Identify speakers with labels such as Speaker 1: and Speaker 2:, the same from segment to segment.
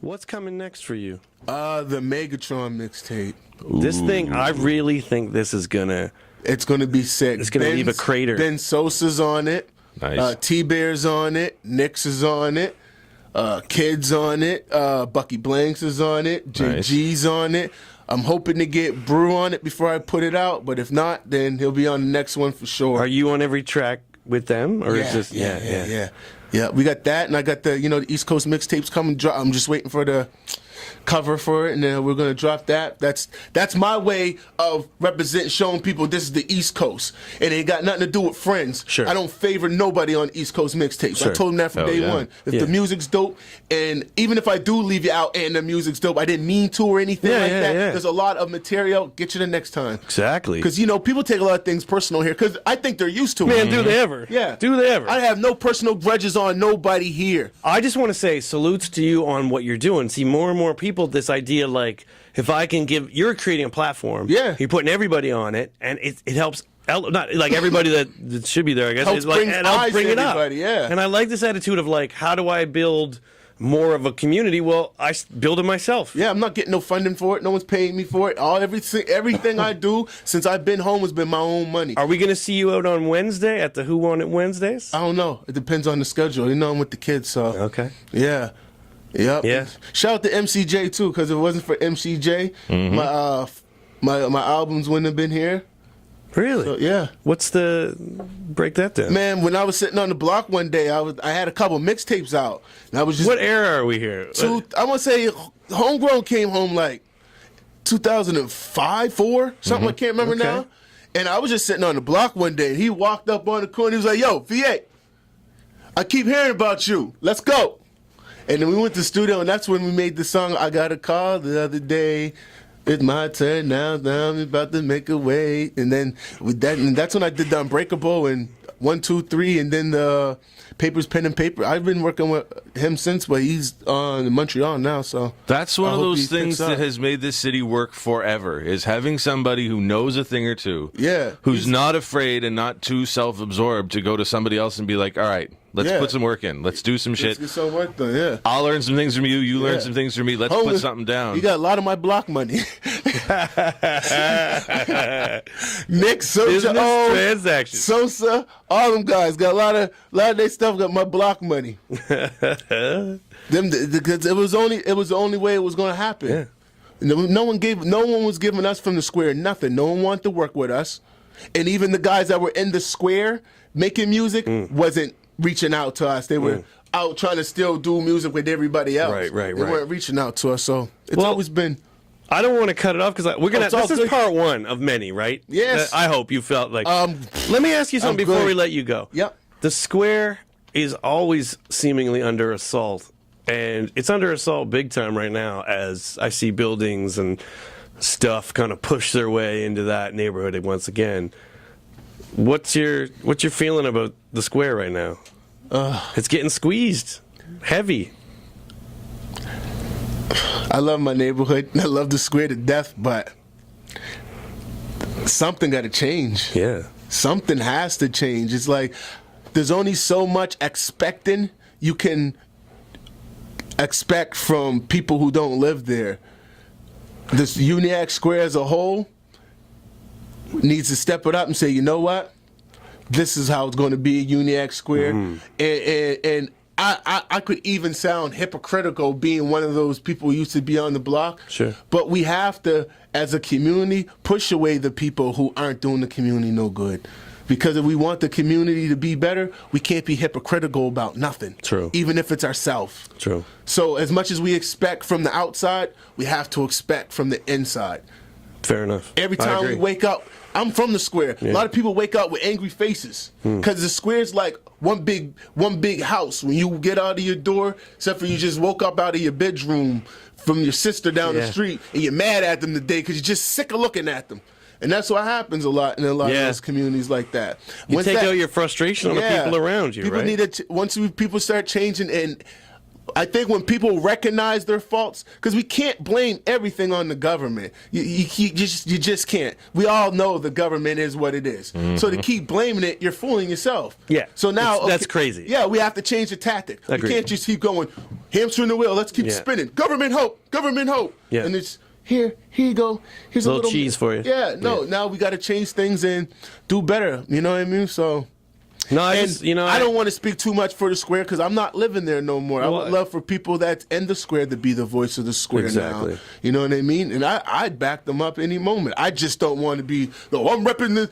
Speaker 1: What's coming next for you?
Speaker 2: The Megatron mixtape.
Speaker 1: This thing, I really think this is gonna.
Speaker 2: It's gonna be sick.
Speaker 1: It's gonna leave a crater.
Speaker 2: Ben Sosa's on it.
Speaker 3: Nice.
Speaker 2: T-Bear's on it. Nix is on it. Kid's on it. Bucky Blanks is on it. JG's on it. I'm hoping to get Brew on it before I put it out, but if not, then he'll be on the next one for sure.
Speaker 1: Are you on every track with them, or is this?
Speaker 2: Yeah, we got that, and I got the East Coast mixtapes coming. I'm just waiting for the cover for it, and then we're gonna drop that. That's my way of representing, showing people this is the East Coast, and it ain't got nothing to do with friends.
Speaker 1: Sure.
Speaker 2: I don't favor nobody on East Coast mixtapes.
Speaker 1: Sure.
Speaker 2: I told them that from day one. If the music's dope, and even if I do leave you out and the music's dope, I didn't mean to or anything like that.
Speaker 1: Yeah.
Speaker 2: There's a lot of material. Get you the next time.
Speaker 1: Exactly.
Speaker 2: Because people take a lot of things personal here. Because I think they're used to it.
Speaker 1: Man, do they ever?
Speaker 2: Yeah.
Speaker 1: Do they ever?
Speaker 2: I have no personal grudges on nobody here.
Speaker 1: I just want to say salutes to you on what you're doing. See, more and more people, this idea like, if I can you're creating a platform.
Speaker 2: Yeah.
Speaker 1: You're putting everybody on it, and it helps, not like everybody that should be there, I guess.
Speaker 2: Helps
Speaker 1: it's like,
Speaker 2: bring
Speaker 1: and helps
Speaker 2: eyes
Speaker 1: bring
Speaker 2: to
Speaker 1: it up.
Speaker 2: everybody, yeah.
Speaker 1: And I like this attitude of like, how do I build more of a community? Well, I build it myself.
Speaker 2: Yeah, I'm not getting no funding for it. No one's paying me for it. Everything I do since I've been home has been my own money.
Speaker 1: Are we going to see you out on Wednesday at the Who Want It Wednesdays?
Speaker 2: I don't know. It depends on the schedule. I'm with the kids, so.
Speaker 1: Okay.
Speaker 2: Yeah. Yep.
Speaker 1: Yeah.
Speaker 2: Shout out to MCJ too, because if it wasn't for MCJ, my albums wouldn't have been here.
Speaker 1: Really?
Speaker 2: So, yeah.
Speaker 1: What's the break that down?
Speaker 2: Man, when I was sitting on the block one day, I had a couple mixtapes out, and I was just.
Speaker 1: What era are we here?
Speaker 2: I want to say Homegrown came home like 2005, 4, something. I can't remember now. And I was just sitting on the block one day, and he walked up on the corner. He was like, "Yo, Heatt, I keep hearing about you. Let's go." And then we went to the studio, and that's when we made the song. I got a call the other day. It's my turn now. Now I'm about to make a way. And then and that's when I did the Unbreakable and 1, 2, 3, and then the Papers, Pen and Paper. I've been working with him since, but he's in Montreal now. So
Speaker 3: that's one of those things that has made this city work forever, is having somebody who knows a thing or two.
Speaker 2: Yeah.
Speaker 3: Who's not afraid and not too self-absorbed to go to somebody else and be like, all right, let's put some work in. Let's do some shit.
Speaker 2: Let's get some work done, yeah.
Speaker 3: I'll learn some things from you. You learn some things from me. Let's put something down.
Speaker 2: You got a lot of my block money. Nick, Sosa,
Speaker 1: transactions.
Speaker 2: Sosa, all them guys got a lot of their stuff got my block money. Because it was the only way it was going to happen.
Speaker 1: Yeah.
Speaker 2: No one was giving us from the square nothing. No one wanted to work with us, and even the guys that were in the square making music wasn't reaching out to us. They were out trying to still do music with everybody else.
Speaker 1: Right.
Speaker 2: They weren't reaching out to us, so it's always been.
Speaker 1: I don't want to cut it off because we're gonna. This is
Speaker 2: good.
Speaker 1: part one of many, right?
Speaker 2: Yes.
Speaker 1: I hope you felt like. Let me ask you something before we let you go.
Speaker 2: Yep.
Speaker 1: The square is always seemingly under assault, and it's under assault big time right now. As I see buildings and stuff kind of push their way into that neighborhood once again. What's your feeling about the square right now? It's getting squeezed, heavy.
Speaker 2: I love my neighborhood. I love the square to death, but something got to change.
Speaker 1: Yeah.
Speaker 2: Something has to change. It's like there's only so much expecting you can expect from people who don't live there. This Uniac Square as a whole needs to step it up and say, you know what? This is how it's going to be a Uniac Square. And I could even sound hypocritical being one of those people who used to be on the block.
Speaker 1: Sure.
Speaker 2: But we have to, as a community, push away the people who aren't doing the community no good. Because if we want the community to be better, we can't be hypocritical about nothing.
Speaker 1: True.
Speaker 2: Even if it's ourselves.
Speaker 1: True.
Speaker 2: So as much as we expect from the outside, we have to expect from the inside.
Speaker 1: Fair enough.
Speaker 2: Every time we wake up, I'm from the square.
Speaker 1: Yeah.
Speaker 2: A lot of people wake up with angry faces because the square's like one big house. When you get out of your door, except for you just woke up out of your bedroom from your sister down the street, and you're mad at them today because you're just sick of looking at them. And that's what happens a lot in a lot of those communities like that.
Speaker 1: You take out your frustration on the people around you,
Speaker 2: people
Speaker 1: right?
Speaker 2: once people start changing, and I think when people recognize their faults, because we can't blame everything on the government. You just can't. We all know the government is what it is. So to keep blaming it, you're fooling yourself.
Speaker 1: Yeah.
Speaker 2: So now
Speaker 1: that's crazy.
Speaker 2: Yeah, we have to change the tactic.
Speaker 1: Agreed.
Speaker 2: We can't just keep going hamstering the wheel. Let's keep spinning. Government hope. Government hope.
Speaker 1: Yeah.
Speaker 2: And it's here you go. Here's a little
Speaker 1: cheese for you.
Speaker 2: Yeah. No. Now we got to change things and do better. You know what I mean? So.
Speaker 1: No, I
Speaker 2: don't want to speak too much for the square because I'm not living there no more.
Speaker 1: Well,
Speaker 2: I would love for people that's in the square to be the voice of the square
Speaker 1: exactly.
Speaker 2: now. You know what I mean? And I'd back them up any moment. I just don't want to be, no, I'm repping this.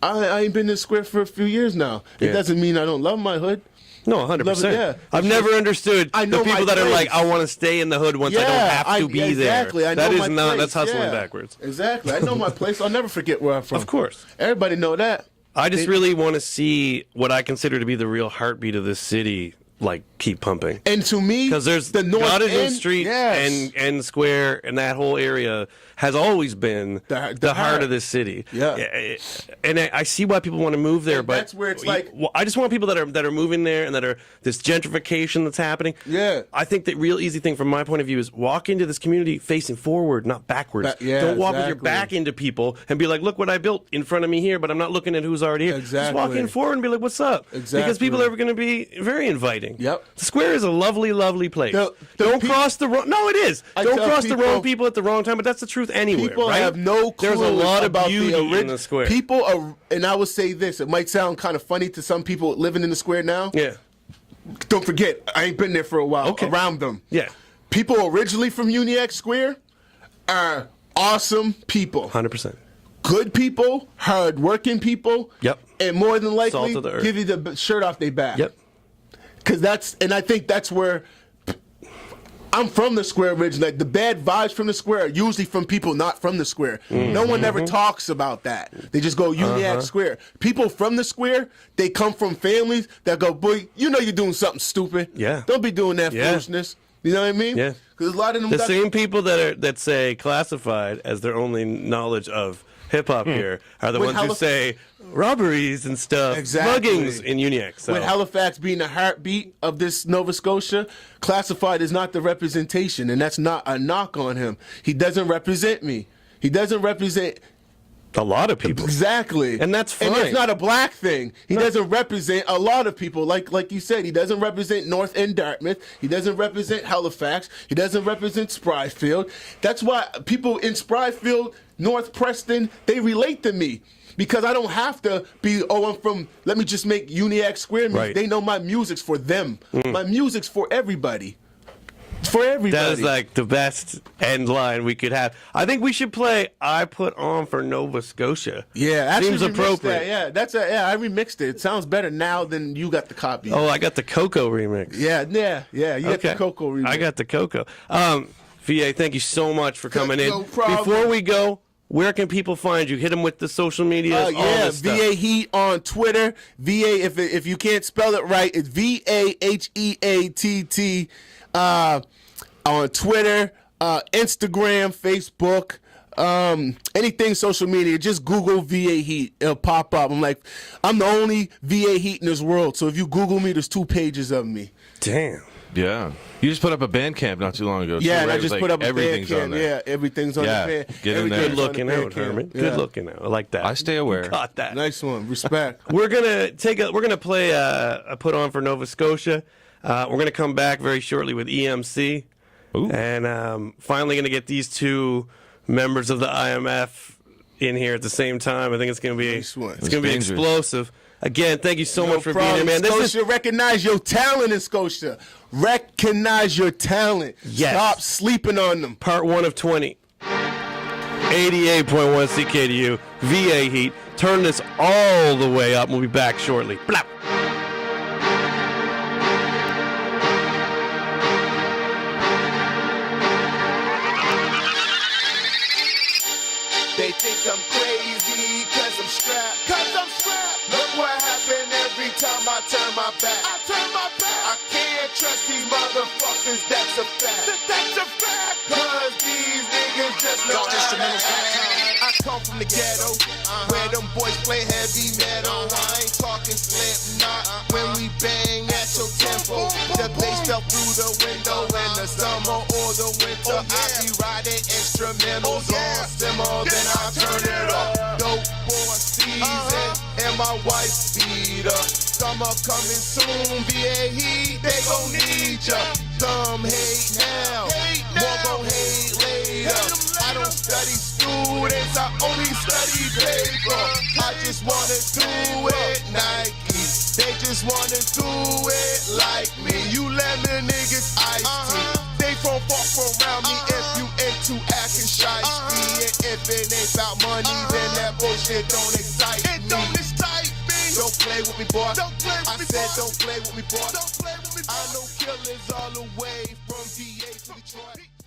Speaker 2: I ain't been in the square for a few years now. It doesn't mean I don't love my hood.
Speaker 1: No, 100%.
Speaker 2: Yeah.
Speaker 1: I've never understood
Speaker 2: I know
Speaker 1: the people
Speaker 2: my
Speaker 1: that are
Speaker 2: place.
Speaker 1: like, I want to stay in the hood once I don't have to be
Speaker 2: exactly.
Speaker 1: there.
Speaker 2: I know
Speaker 1: That is
Speaker 2: my
Speaker 1: not,
Speaker 2: place.
Speaker 1: that's hustling
Speaker 2: Yeah.
Speaker 1: backwards.
Speaker 2: Exactly. I know my place. I'll never forget where I'm from.
Speaker 1: Of course.
Speaker 2: Everybody know that.
Speaker 1: I just really want to see what I consider to be the real heartbeat of this city, like, keep pumping.
Speaker 2: And to me,
Speaker 1: Because there's
Speaker 2: the North
Speaker 1: Goddard
Speaker 2: End
Speaker 1: Street and Square and that whole area has always been the heart of this city.
Speaker 2: Yeah.
Speaker 1: And I see why people want to move there, but
Speaker 2: that's where it's like.
Speaker 1: Well, I just want people that are moving there and that are this gentrification that's happening.
Speaker 2: Yeah.
Speaker 1: I think the real easy thing from my point of view is walk into this community facing forward, not backwards. Don't walk with your back into people and be like, look what I built in front of me here, but I'm not looking at who's already here.
Speaker 2: Exactly.
Speaker 1: Just walk in forward and be like, what's up?
Speaker 2: Exactly.
Speaker 1: Because people are going to be very inviting.
Speaker 2: Yep.
Speaker 1: The square is a lovely, lovely place. Don't cross the wrong. No, it is. Don't cross the wrong people at the wrong time. But that's the truth anywhere.
Speaker 2: People
Speaker 1: right?
Speaker 2: have no clue.
Speaker 1: There's a lot of
Speaker 2: about
Speaker 1: beauty
Speaker 2: the
Speaker 1: in the square.
Speaker 2: People are, and I would say this. It might sound kind of funny to some people living in the square now.
Speaker 1: Yeah.
Speaker 2: Don't forget, I ain't been there for a while.
Speaker 1: Okay.
Speaker 2: Around them.
Speaker 1: Yeah.
Speaker 2: People originally from Uniac Square are awesome people.
Speaker 1: 100%.
Speaker 2: Good people, hard-working people.
Speaker 1: Yep.
Speaker 2: And more than likely,
Speaker 1: Salt of the earth.
Speaker 2: give you the shirt off their back.
Speaker 1: Yep.
Speaker 2: And I think that's where I'm from the square originally. Like, the bad vibes from the square are usually from people not from the square. No one ever talks about that. They just go Uniac Square. People from the square, they come from families that go, boy, you know you're doing something stupid.
Speaker 1: Yeah.
Speaker 2: Don't be doing that foolishness. You know what I mean?
Speaker 1: Yeah.
Speaker 2: Because a lot of them
Speaker 1: The same people that say classified as their only knowledge of hip hop here are the ones who say robberies and stuff, muggings in Uniac. So.
Speaker 2: With Halifax being the heartbeat of this Nova Scotia, classified is not the representation, and that's not a knock on him. He doesn't represent me. He doesn't represent
Speaker 1: a lot of people.
Speaker 2: Exactly.
Speaker 1: And that's fine.
Speaker 2: And it's not a black thing. He doesn't represent a lot of people. Like you said, he doesn't represent North End Dartmouth. He doesn't represent Halifax. He doesn't represent Spryfield. That's why people in Spryfield, North Preston, they relate to me. Because I don't have to be, I'm from, let me just make Uniac Square music.
Speaker 1: Right.
Speaker 2: They know my music's for them. My music's for everybody. For everybody.
Speaker 1: That is like the best end line we could have. I think we should play I Put On for Nova Scotia.
Speaker 2: Yeah,
Speaker 1: seems
Speaker 2: remixed
Speaker 1: appropriate.
Speaker 2: that. I remixed it. It sounds better now than you got the copy.
Speaker 1: Oh, I got the Coco remix.
Speaker 2: Yeah. You got the Coco remix.
Speaker 1: I got the Coco. VA, thank you so much for coming in.
Speaker 2: No problem.
Speaker 1: Before we go, where can people find you? Hit them with the social media.
Speaker 2: VA Heat on Twitter. VA, if you can't spell it right, it's VAHEATT on Twitter, Instagram, Facebook, anything social media. Just Google VA Heat. It'll pop up. I'm the only VA Heat in this world. So if you Google me, there's 2 pages of me.
Speaker 1: Damn.
Speaker 3: Yeah. You just put up a Bandcamp not too long ago.
Speaker 2: Yeah,
Speaker 3: too,
Speaker 2: and
Speaker 3: right?
Speaker 2: I just put up a
Speaker 3: everything's
Speaker 2: Bandcamp.
Speaker 3: on there.
Speaker 2: Yeah, everything's on the band.
Speaker 3: Get in there.
Speaker 1: Good looking out, Herman. Good looking out. I like that.
Speaker 3: I stay aware.
Speaker 1: Got that.
Speaker 2: Nice one. Respect.
Speaker 1: We're gonna play a Put On for Nova Scotia. We're gonna come back very shortly with EMC.
Speaker 3: Ooh.
Speaker 1: And finally going to get these 2 members of the IMF in here at the same time. I think it's going to be
Speaker 2: Nice one.
Speaker 1: it's going to be
Speaker 3: dangerous.
Speaker 1: explosive. Again, thank you so much for being here, man.
Speaker 2: Scotia, recognize your talent in Scotia. Recognize your talent.
Speaker 1: Yes.
Speaker 2: Stop sleeping on them.
Speaker 1: part 1 of 20. 88.1 CKDU, VA Heat. Turn this all the way up. We'll be back shortly. Blap.
Speaker 2: They think I'm crazy cause I'm strapped. Look what happened every time I turn my back. I can't trust these motherfuckers, that's a fact. Cause these niggas just know I come from the ghetto, where them boys play heavy metal. I ain't talking Slipknot when we bang at your tempo. The bass
Speaker 4: myself through the window in the summer or the winter. I be riding instrumentals on simmer, then I turn it up. Dope for a season and my wife beat up. Summer coming soon, VA Heat, they gon' need ya. Some hate now, more gon' hate later. I don't study students, I only study paper. I just wanna do it Nike, they just wanna do it like me. You lemon niggas ice tea, they from far from around me. If you into acting shy, and if it ain't about money, then that bullshit don't excite me. It don't excite me. Don't play with me, boy. Don't play with me, boy. I said don't play with me, boy. Don't play with me, boy. I know killers all the way from VA to Detroit.